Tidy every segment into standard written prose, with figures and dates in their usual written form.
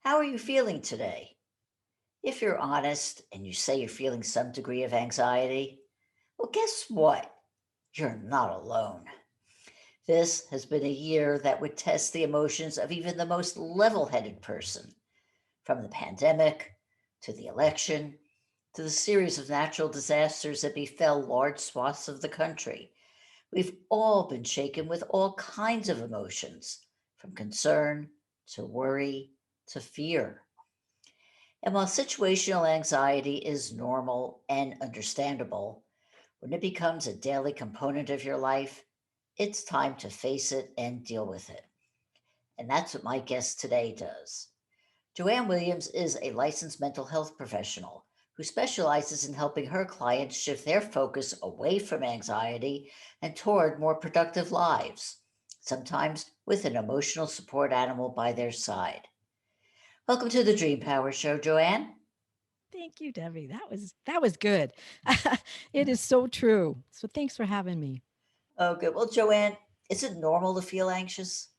How are you feeling today? If you're honest and you say you're feeling some degree of anxiety, well, guess what? You're not alone. This has been a year that would test the emotions of even the most level headed person, from the pandemic to the election to the series of natural disasters that befell large swaths of the country. We've all been shaken with all kinds of emotions, from concern to worry to fear. And while situational anxiety is normal and understandable, when it becomes a daily component of your life, it's time to face it and deal with it. And that's what my guest today does. Joanne Williams is a licensed mental health professional who specializes in helping her clients shift their focus away from anxiety and toward more productive lives, sometimes with an emotional support animal by their side. Welcome to the Dream Power Show, Joanne. Thank you, Debbie. That was good. It is so true. So thanks for having me. Oh, good. Well, Joanne, is it normal to feel anxious?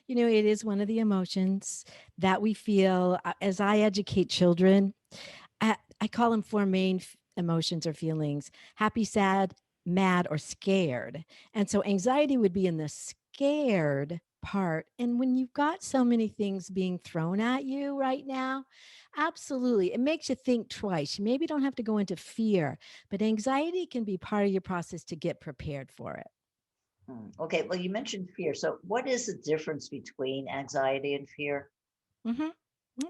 It is one of the emotions that we feel as I educate children. I call them four main emotions or feelings: happy, sad, mad, or scared. And so anxiety would be in the scared part. And when you've got so many things being thrown at you right now, absolutely, it makes you think twice. You maybe don't have to go into fear, but anxiety can be part of your process to get prepared for it. Okay, well, you mentioned fear. So, what is the difference between anxiety and fear? Hmm.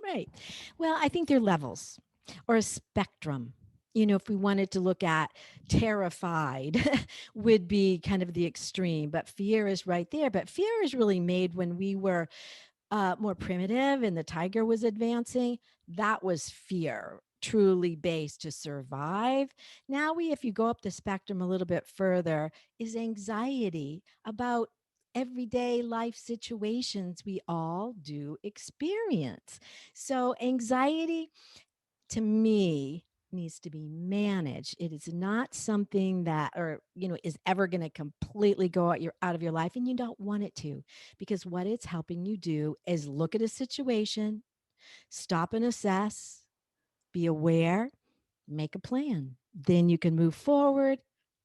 Right. Well, I think they're levels or a spectrum. If we wanted to look at terrified, would be kind of the extreme, but fear is right there. But fear is really made when we were more primitive and the tiger was advancing. That was fear, truly based to survive. Now, if you go up the spectrum a little bit further, is anxiety about everyday life situations we all do experience. So, anxiety to me needs to be managed. It is not something that is ever going to completely go out of your life, and you don't want it to, because what it's helping you do is look at a situation, stop and assess, be aware, make a plan. Then you can move forward.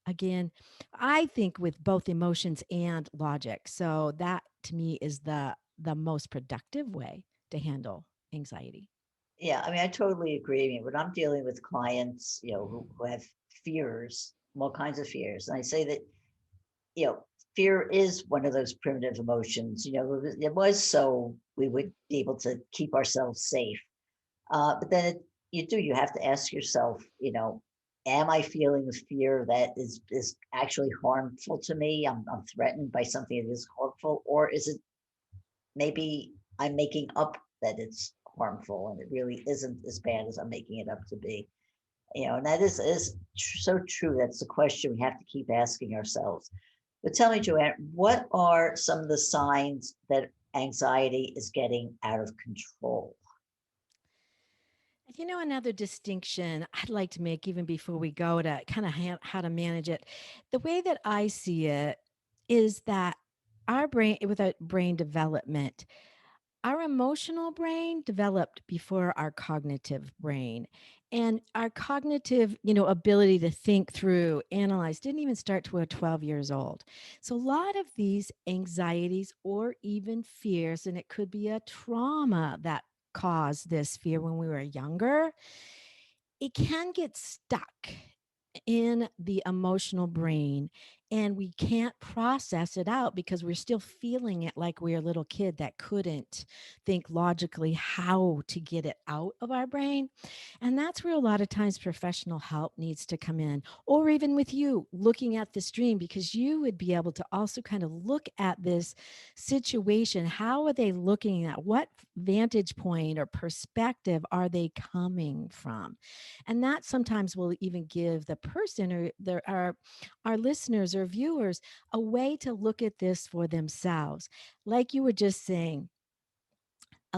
Again, I think with both emotions and logic. So that to me is the most productive way to handle anxiety. Yeah, I mean, I totally agree. I mean, when I'm dealing with clients, who have fears, all kinds of fears, and I say that, you know, fear is one of those primitive emotions. It was so we would be able to keep ourselves safe. But then you have to ask yourself, am I feeling a fear that is actually harmful to me? I'm threatened by something that is harmful, or is it maybe I'm making up that it's harmful and it really isn't as bad as I'm making it up to be? And that is so true. That's the question we have to keep asking ourselves. But tell me, Joanne, what are some of the signs that anxiety is getting out of control? Another distinction I'd like to make even before we go to kind of how to manage it, the way that I see it is that our brain, with our brain development, our emotional brain developed before our cognitive brain. And our cognitive, ability to think through, analyze didn't even start to 12 years old. So a lot of these anxieties or even fears, and it could be a trauma that caused this fear when we were younger, it can get stuck in the emotional brain, and we can't process it out because we're still feeling it like we're a little kid that couldn't think logically how to get it out of our brain. And that's where a lot of times professional help needs to come in, or even with you looking at the stream, because you would be able to also kind of look at this situation. How are they looking at, what vantage point or perspective are they coming from? And that sometimes will even give the person or our listeners or viewers a way to look at this for themselves. Like you were just saying,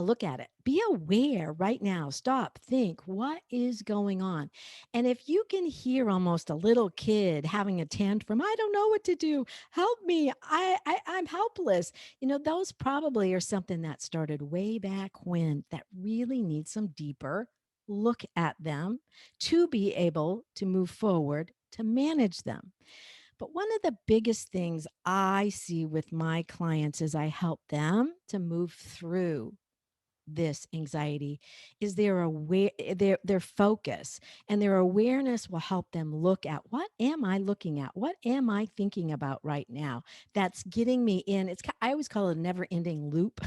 look at it. Be aware right now. Stop, think, what is going on? And if you can hear almost a little kid having a tantrum, I don't know what to do. Help me. I'm helpless. Those probably are something that started way back when that really needs some deeper look at them to be able to move forward to manage them. But one of the biggest things I see with my clients as I help them to move through this anxiety is their focus, and their awareness will help them look at, what am I looking at, what am I thinking about right now, that's getting me in. I always call it a never ending loop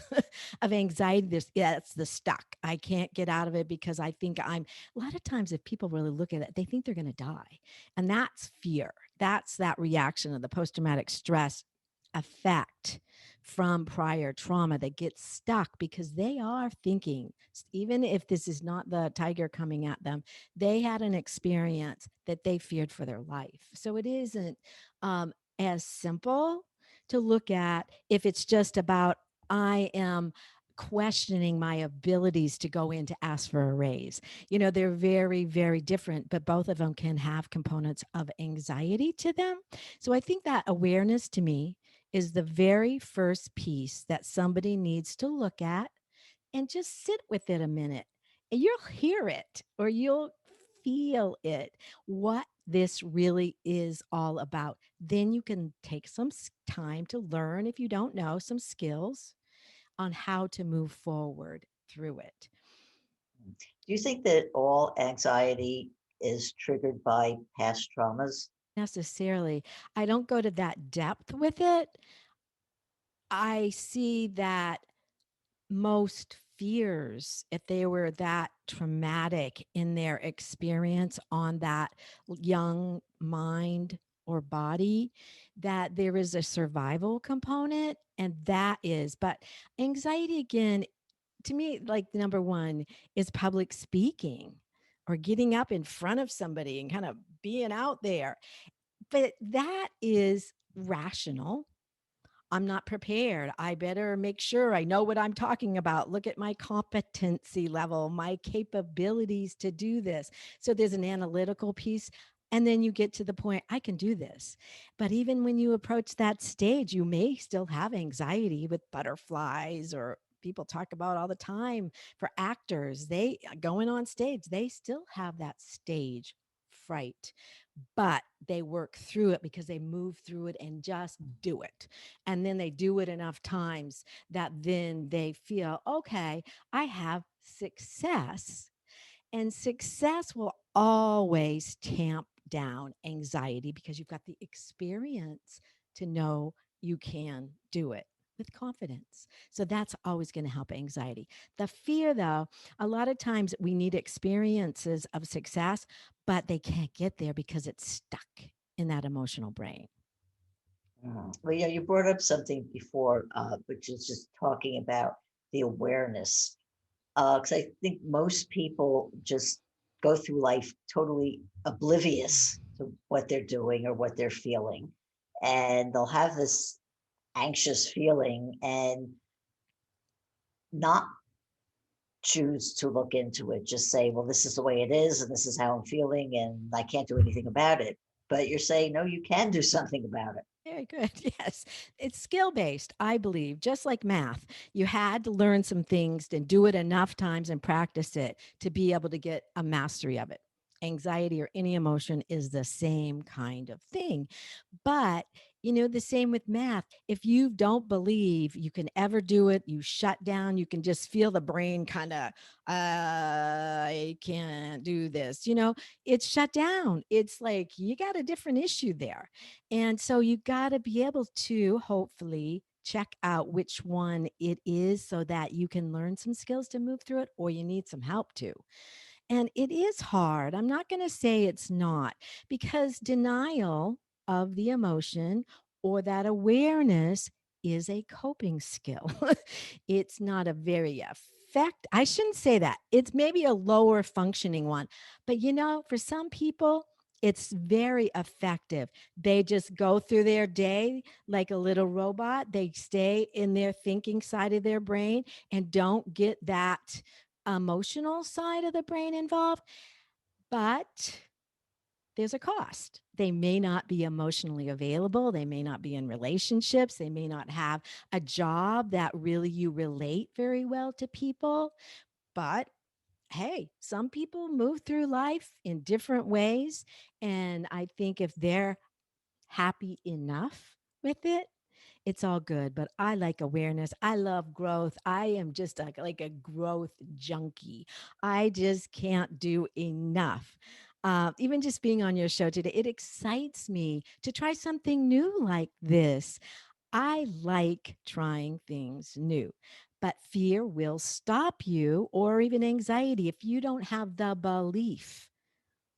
of anxiety. That's the stuck, I can't get out of it because I think I'm a lot of times, if people really look at it, they think they're going to die, and that's fear. That's that reaction of the post-traumatic stress effect from prior trauma that gets stuck because they are thinking, even if this is not the tiger coming at them, they had an experience that they feared for their life. So it isn't as simple to look at if it's just about, I am questioning my abilities to go in to ask for a raise. They're very, very different, but both of them can have components of anxiety to them. So I think that awareness to me is the very first piece that somebody needs to look at and just sit with it a minute. And you'll hear it, or you'll feel it, what this really is all about. Then you can take some time to learn, if you don't know, some skills on how to move forward through it. Do you think that all anxiety is triggered by past traumas? Necessarily, I don't go to that depth with it. I see that most fears, if they were that traumatic in their experience on that young mind or body, that there is a survival component, and that is, but anxiety, again, to me, like, number one is public speaking or getting up in front of somebody and kind of being out there. But that is rational. I'm not prepared. I better make sure I know what I'm talking about. Look at my competency level, my capabilities to do this. So there's an analytical piece. And then you get to the point, I can do this. But even when you approach that stage, you may still have anxiety with butterflies, or people talk about all the time for actors. They going on stage, they still have that stage fright, but they work through it because they move through it and just do it. And then they do it enough times that then they feel, okay, I have success. And success will always tamp down anxiety because you've got the experience to know you can do it with confidence. So that's always going to help anxiety. The fear, though, a lot of times we need experiences of success, but they can't get there because it's stuck in that emotional brain. Well, yeah, you brought up something before, which is just talking about the awareness. Because I think most people just go through life totally oblivious to what they're doing or what they're feeling. And they'll have this anxious feeling and not choose to look into it. Just say, well, this is the way it is, and this is how I'm feeling, and I can't do anything about it. But you're saying, no, you can do something about it. Very good. Yes. It's skill based, I believe, just like math. You had to learn some things and do it enough times and practice it to be able to get a mastery of it. Anxiety or any emotion is the same kind of thing. But, the same with math. If you don't believe you can ever do it, you shut down, you can just feel the brain kind of, I can't do this. It's shut down. It's like you got a different issue there. And so you got to be able to hopefully check out which one it is so that you can learn some skills to move through it, or you need some help too. And it is hard. I'm not going to say it's not, because denial of the emotion or that awareness is a coping skill. It's not a very I shouldn't say that. It's maybe a lower functioning one. But for some people, It's very effective. They just go through their day like a little robot. They stay in their thinking side of their brain and don't get that emotional side of the brain involved. But there's a cost. They may not be emotionally available. They may not be in relationships. They may not have a job that really you relate very well to people. But hey, some people move through life in different ways. And I think if they're happy enough with it, it's all good. But I like awareness. I love growth. I am just like a growth junkie. I just can't do enough. Even just being on your show today, it excites me to try something new like this. I like trying things new, but fear will stop you, or even anxiety, if you don't have the belief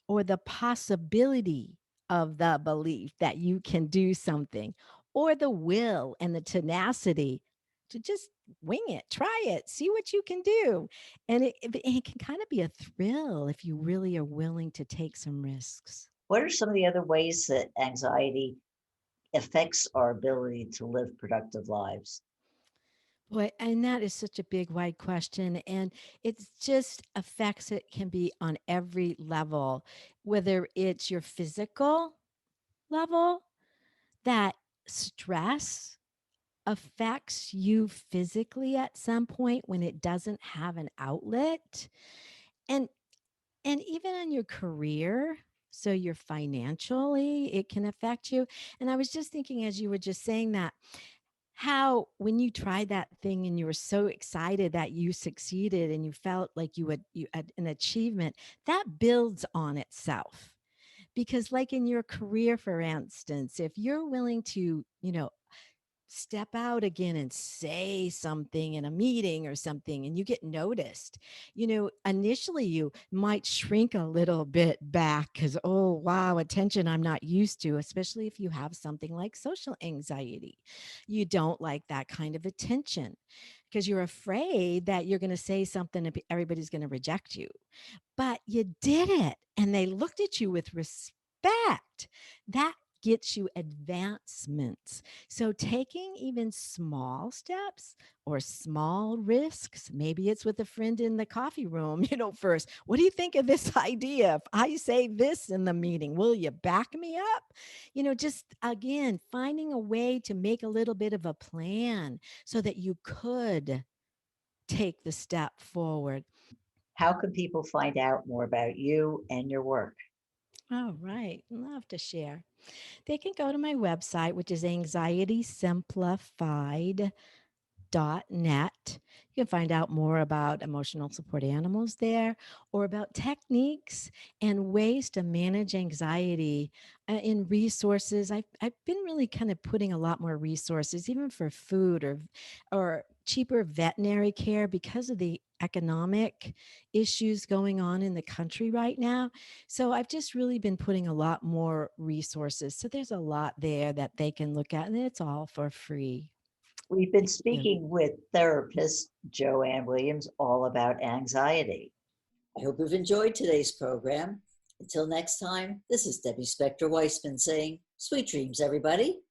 or the possibility of the belief that you can do something, or the will and the tenacity to just wing it, try it, see what you can do. And it can kind of be a thrill if you really are willing to take some risks. What are some of the other ways that anxiety affects our ability to live productive lives? Boy, and that is such a big, wide question. And it's just affects it can be on every level, whether it's your physical level, that stress affects you physically at some point when it doesn't have an outlet. And and even in your career, so your financially, it can affect you. And I was just thinking as you were just saying that, how when you tried that thing and you were so excited that you succeeded and you felt like you had an achievement, that builds on itself. Because like in your career, for instance, if you're willing to, step out again and say something in a meeting or something and you get noticed, initially you might shrink a little bit back because, oh wow, attention I'm not used to, especially if you have something like social anxiety. You don't like that kind of attention because you're afraid that you're going to say something and everybody's going to reject you, but you did it and they looked at you with respect. That gets you advancements. So taking even small steps or small risks, maybe it's with a friend in the coffee room, first, what do you think of this idea? If I say this in the meeting, will you back me up? Just again, finding a way to make a little bit of a plan so that you could take the step forward. How can people find out more about you and your work? Oh, right. Love to share. They can go to my website, which is anxietysimplified.net. You can find out more about emotional support animals there, or about techniques and ways to manage anxiety in resources. I've been really kind of putting a lot more resources, even for food or cheaper veterinary care because of the economic issues going on in the country right now. So I've just really been putting a lot more resources. So there's a lot there that they can look at, and it's all for free. We've been Thank you. speaking with therapist Joanne Williams all about anxiety. I hope you've enjoyed today's program. Until next time, this is Debbie Spector Weissman saying, sweet dreams, everybody.